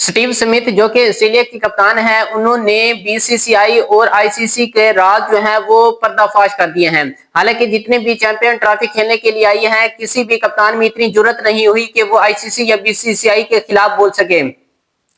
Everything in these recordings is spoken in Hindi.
स्टीव स्मिथ जो कि ऑस्ट्रेलिया की कप्तान है, उन्होंने बीसीसीआई और आईसीसी के राज जो है वो पर्दाफाश कर दिए हैं। हालांकि जितने भी चैंपियन ट्रॉफी खेलने के लिए आई है, किसी भी कप्तान में इतनी जरूरत नहीं हुई कि वो आईसीसी या बीसीसीआई के खिलाफ बोल सके।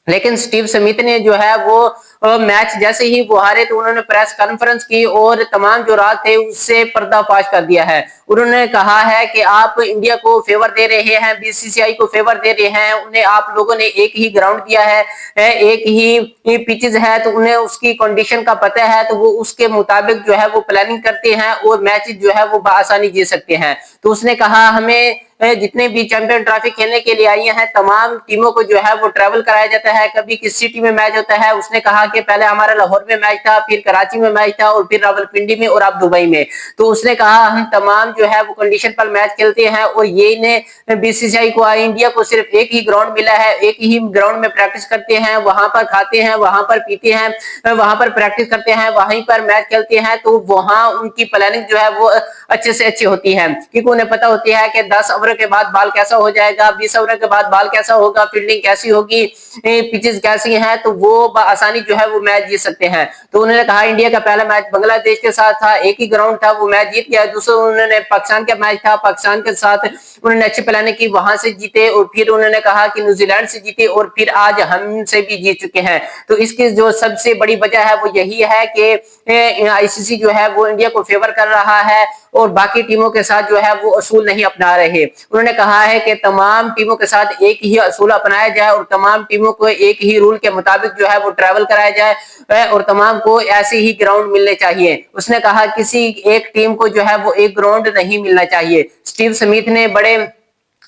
लेकिन स्टीव स्मिथ ने जो है वो मैच जैसे ही वो हारे तो उन्होंने प्रेस कॉन्फ्रेंस की और तमाम जो राज थे उससे पर्दाफाश कर दिया है। उन्होंने कहा है कि आप इंडिया को फेवर दे रहे हैं, बीसीसीआई को फेवर दे रहे हैं, उन्हें आप लोगों ने एक ही ग्राउंड दिया है, एक ही पिचेस है, तो उन्हें उसकी कंडीशन का पता है, तो वो उसके मुताबिक जो है वो प्लानिंग करते हैं और मैच जो है वो आसानी जीत सकते हैं। तो उसने कहा हमें जितने भी चैंपियन ट्रॉफी खेलने के लिए आई हैं तमाम टीमों को जो है वो ट्रैवल कराया जाता है, कभी किस सिटी में मैच होता है। उसने कहा कि पहले हमारा लाहौर में मैच था, फिर कराची में मैच था और फिर रावलपिंडी में और अब दुबई में। तो उसने कहा हम तमाम जो है वो कंडीशन पर मैच खेलते हैं और ये ने बीसीसीआई को इंडिया को सिर्फ एक ही ग्राउंड मिला है, एक ही ग्राउंड में प्रैक्टिस करते हैं, वहां पर खाते हैं, वहां पर पीते हैं, वहां पर प्रैक्टिस करते हैं, वहीं पर मैच खेलते हैं। तो वहां उनकी प्लानिंग जो है वो अच्छे से अच्छी होती है, क्योंकि उन्हें पता होती है कि 10 ओवर के बाद बॉल कैसा हो जाएगा, 20 ओवर के बाद बॉल कैसा होगा, फील्डिंग कैसी होगी, पिचेस कैसी हैं, तो वो आसानी जो है वो मैच जीत सकते हैं। तो उन्होंने कहा इंडिया का पहला मैच बांग्लादेश के साथ था, एक ही ग्राउंड था, वो मैच जीत गया। दूसरा उन्होंने पाकिस्तान का मैच था, पाकिस्तान के साथ उन्होंने अच्छी प्लानिंग की, वहां से जीते और फिर उन्होंने कहा कि न्यूजीलैंड से जीते और फिर आज हमसे भी जीत चुके हैं। तो इसकी जो सबसे बड़ी वजह है वो यही है कि आईसीसी जो है वो इंडिया को फेवर कर रहा है और बाकी टीमों के साथ जो है वो असूल नहीं अपना रहे। उन्होंने कहा है कि तमाम टीमों के साथ एक ही असूल अपनाया जाए और तमाम टीमों को एक ही रूल के मुताबिक जो है वो ट्रैवल कराया जाए और तमाम को ऐसे ही ग्राउंड मिलने चाहिए। उसने कहा किसी एक टीम को जो है वो एक ग्राउंड नहीं मिलना चाहिए। स्टीव स्मिथ ने बड़े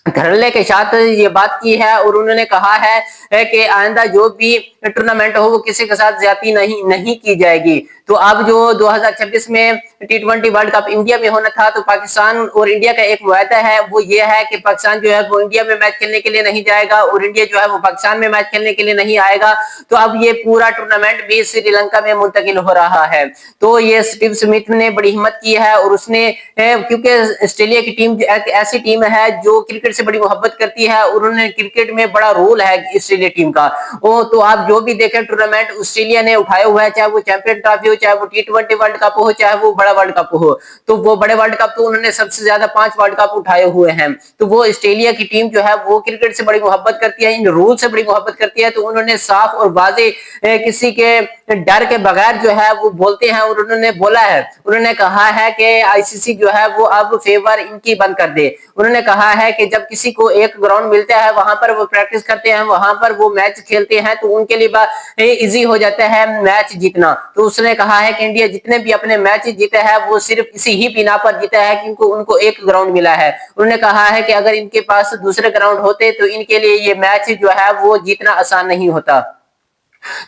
धड़ल्ले के साथ ये बात की है और उन्होंने कहा है कि आइंदा जो भी टूर्नामेंट हो वो किसी के साथ ज्यादती नहीं की जाएगी। तो अब जो 2026 में T20 वर्ल्ड कप इंडिया में होना था, तो पाकिस्तान और इंडिया का एक वायदा है, वो ये है कि पाकिस्तान जो है वो इंडिया में मैच खेलने के लिए नहीं जाएगा और इंडिया जो है वो पाकिस्तान में मैच खेलने के लिए नहीं आएगा। तो अब ये पूरा टूर्नामेंट भी श्रीलंका में मुंतकिल हो रहा है। तो ये स्टीव स्मिथ ने बड़ी हिम्मत की है और उसने क्योंकि ऑस्ट्रेलिया की टीम एक ऐसी टीम है जो क्रिकेट से बड़ी मोहब्बत करती है और उन्होंने क्रिकेट में बड़ा रोल है ऑस्ट्रेलिया टीम का। वो तो आप जो भी देखें टूर्नामेंट ऑस्ट्रेलिया ने उठाया हुआ है, चाहे वो चैंपियन ट्रॉफी हो, चाहे वो T20 वर्ल्ड कप हो, चाहे वो बड़ा वर्ल्ड कप हो, तो वो बड़े वर्ल्ड कप तो उन्होंने सबसे ज्यादा 5 वर्ल्ड कप उठाए हुए हैं। तो वो ऑस्ट्रेलिया की टीम जो है वो क्रिकेट से बड़ी मोहब्बत करती है, इन रूल से बड़ी मोहब्बत करती है। तो उन्होंने साफ और वाजे किसी के डर के बगैर जो है वो बोलते हैं और उन्होंने बोला है, उन्होंने कहा है कि आईसीसी जो है वो अब फेवर इनकी बंद कर दे। उन्होंने कहा है कि जब किसी को एक ग्राउंड मिलता है वहां पर वो प्रैक्टिस करते हैं, वहां पर वो मैच खेलते हैं, तो उनके लिए इजी हो जाता है मैच जीतना। तो उसने कहा है कि इंडिया जितने भी अपने मैच जीते हैं वो सिर्फ इसी ही बिना पर जीता है क्योंकि उनको एक ग्राउंड मिला है। उन्होंने कहा है कि अगर इनके पास दूसरे ग्राउंड होते तो इनके लिए ये मैच जो है वो जीतना आसान नहीं होता।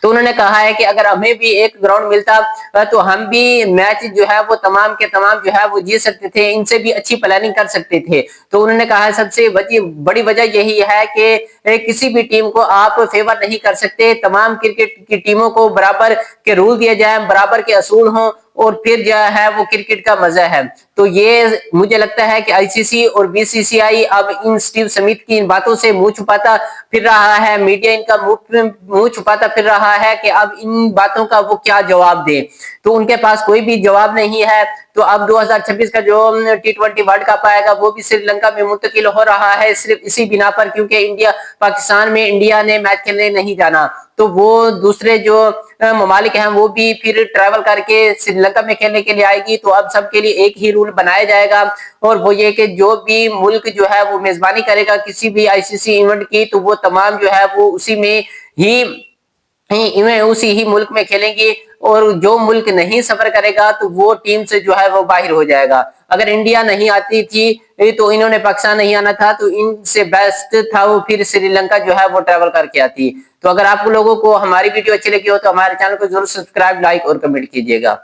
तो उन्होंने कहा है कि अगर हमें भी एक ग्राउंड मिलता तो हम भी मैच जो है वो तमाम के तमाम जो है वो जीत सकते थे, इनसे भी अच्छी प्लानिंग कर सकते थे। तो उन्होंने कहा सबसे बड़ी वजह यही है कि किसी भी टीम को आप फेवर नहीं कर सकते, तमाम क्रिकेट की टीमों को बराबर के रूल दिए जाए, बराबर के असूल हों और फिर जो है वो क्रिकेट का मजा है। तो ये मुझे लगता है कि आईसीसी और बीसीसीआई अब इन स्टीव स्मिथ की इन बातों से मुंह छुपाता फिर रहा है, मीडिया इनका मुंह छुपाता फिर रहा है कि अब इन बातों का वो क्या जवाब दे। तो उनके पास कोई भी जवाब नहीं है। तो अब 2026 का जो T20 वर्ल्ड कप आएगा वो भी श्रीलंका में मुंतकिल हो रहा है सिर्फ इसी बिना पर क्योंकि इंडिया पाकिस्तान में इंडिया ने मैच खेलने नहीं जाना। तो वो दूसरे जो ममालिक हैं वो भी फिर ट्रैवल करके श्रीलंका में खेलने के लिए आएगी। तो अब सबके लिए एक ही रूल बनाया जाएगा और वो ये कि जो भी मुल्क जो है वो मेजबानी करेगा किसी भी आईसीसी इवेंट की, तो वो तमाम जो है वो उसी ही मुल्क में खेलेंगे और जो मुल्क नहीं सफर करेगा तो वो टीम से जो है वो बाहर हो जाएगा। अगर इंडिया नहीं आती थी तो इन्होंने पाकिस्तान नहीं आना था, तो इनसे बेस्ट था वो फिर श्रीलंका जो है वो ट्रैवल करके आती। तो अगर आप लोगों को हमारी वीडियो अच्छी लगी हो तो हमारे चैनल को जरूर सब्सक्राइब, लाइक और कमेंट कीजिएगा।